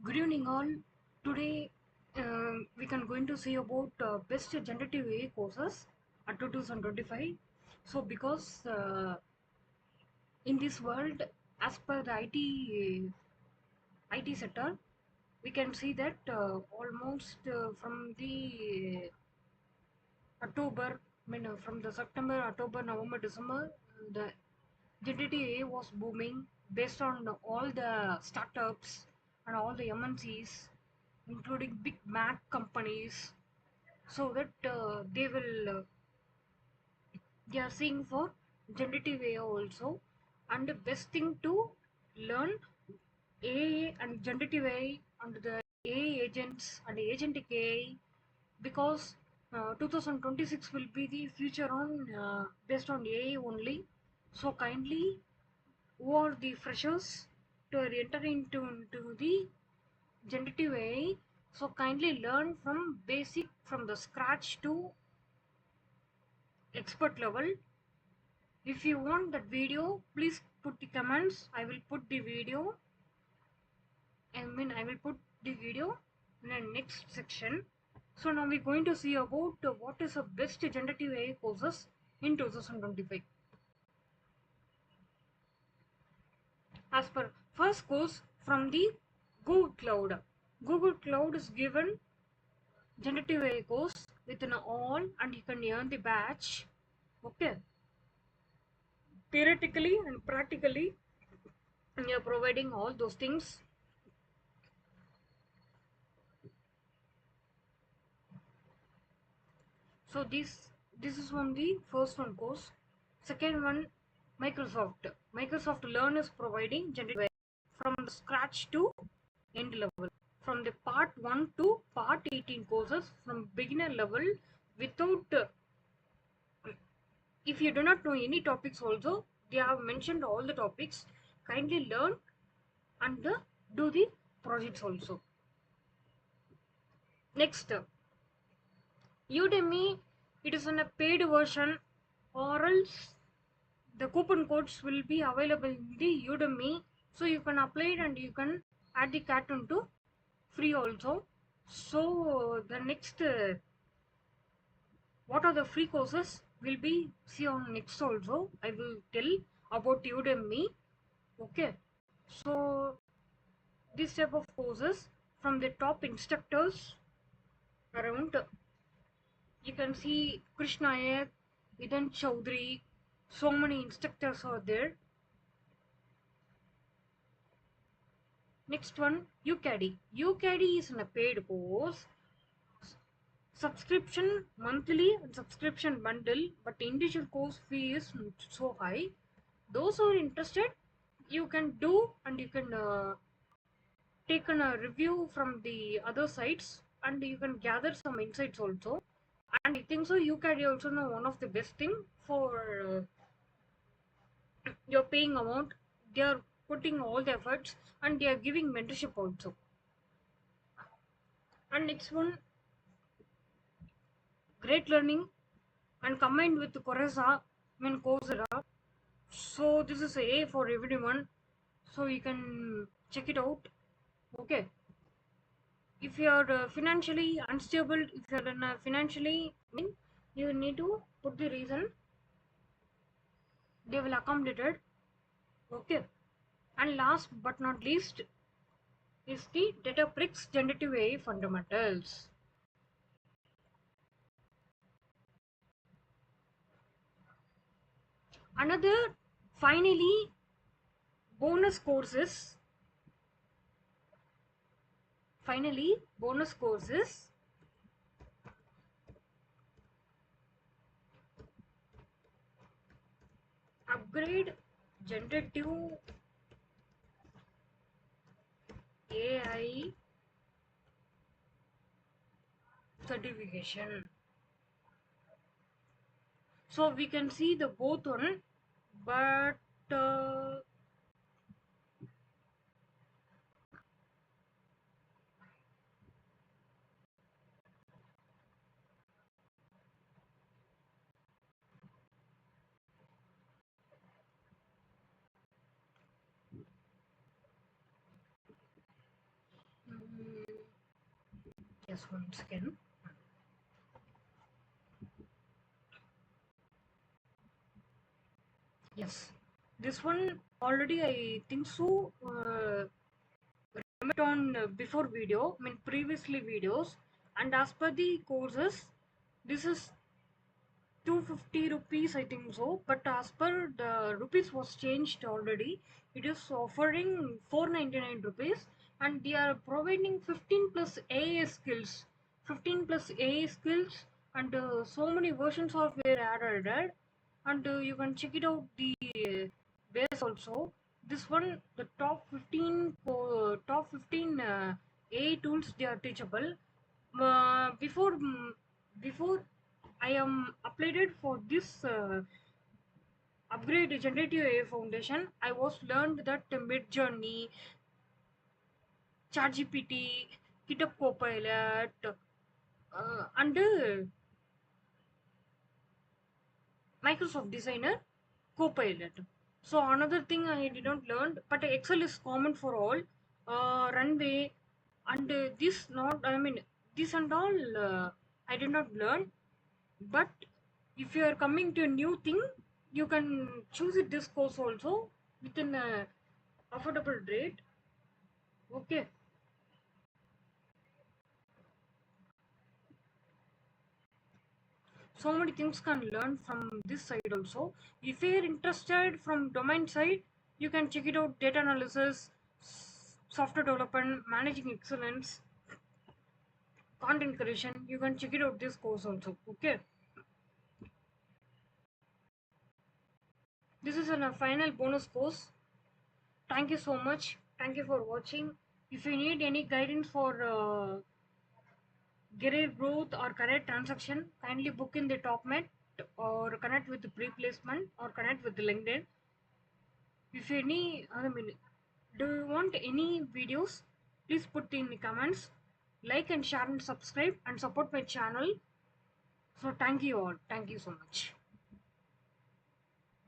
Good evening, all. Today, we can going to see about best generative AI courses at 2025. So, because in this world, as per the IT sector, we can see that almost from the October, from the September, October, November, December, the generative AI was booming based on all the startups and all the MNCs, including big Mac companies, so that they are seeing for generative AI also. And the best thing to learn AI and generative AI and the AI agents and agentic AI, because 2026 will be the future on based on AI only. So kindly, who are the freshers to enter into the generative AI, so kindly learn from basic, from the scratch to expert level. If you want that video, please put the comments. I will put the video. I will put the video in the next section. So now we're going to see about what is the best generative AI courses in 2025. As per first course from the Google Cloud. Google Cloud is given generative AI course within all, and you can earn the badge. Okay, theoretically and practically, you're providing all those things. So this is one the first one course. Second one, Microsoft. Microsoft Learn is providing generative AI from the scratch to end level. From the part 1 to part 18 courses from beginner level, without if you do not know any topics also, they have mentioned all the topics. Kindly learn and do the projects also. Next, Udemy, it is in a paid version, or else the coupon codes will be available in the Udemy, so you can apply it and you can add the cartoon to free also. So the next, what are the free courses will be see on next also. I will tell about Udemy. Okay, so this type of courses from the top instructors around, you can see Krishna Iyer, Idan Chaudhary, so many instructors are there. Next one, UCAD. UCAD is in a paid course, subscription monthly and subscription bundle, but individual course fee is not so high. Those who are interested, you can do, and you can take a review from the other sites, and you can gather some insights also. And I think so UCAD also know one of the best thing for your paying amount. They are putting all the efforts and they are giving mentorship also. And next one, great learning and combined with Coursera. So this is A for everyone. So you can check it out. Okay. If you are financially unstable, if you are in a financially, you need to put the reason. They will accommodate it. Okay. And last but not least is the Databricks Generative AI Fundamentals. Another finally bonus courses. Finally, bonus courses upgrade generative AI certification. So we can see the both one, but Just one second. Yes, this one already I think so. Comment on before video, I mean previously videos, and as per the courses, this is 250 rupees I think so, but as per the rupees was changed already, it is offering 499 rupees, and they are providing 15 plus AI skills, 15 plus AI skills, and so many versions of were added, and you can check it out the base also. This one, the top 15 AI tools they are teachable. Before I am uploaded for this upgrade generative AI foundation, I was learned that mid journey, ChatGPT, GitHub Copilot, and Microsoft Designer Copilot. So another thing I did not learn, but Excel is common for all. Runway and this not, I mean this and all I did not learn. But if you are coming to a new thing, you can choose it this course also within a affordable rate. Okay, so many things can learn from this side also. If you are interested from domain side, you can check it out: data analysis, software development, managing excellence, content creation. You can check it out this course also. Okay, this is a final bonus course. Thank you so much. Thank you for watching. If you need any guidance for career growth or career transaction, kindly book in the top met or connect with the pre-placement or connect with the LinkedIn. If any, I mean, do you want any videos? Please put in the comments. Like and share and subscribe and support my channel. So thank you all. Thank you so much.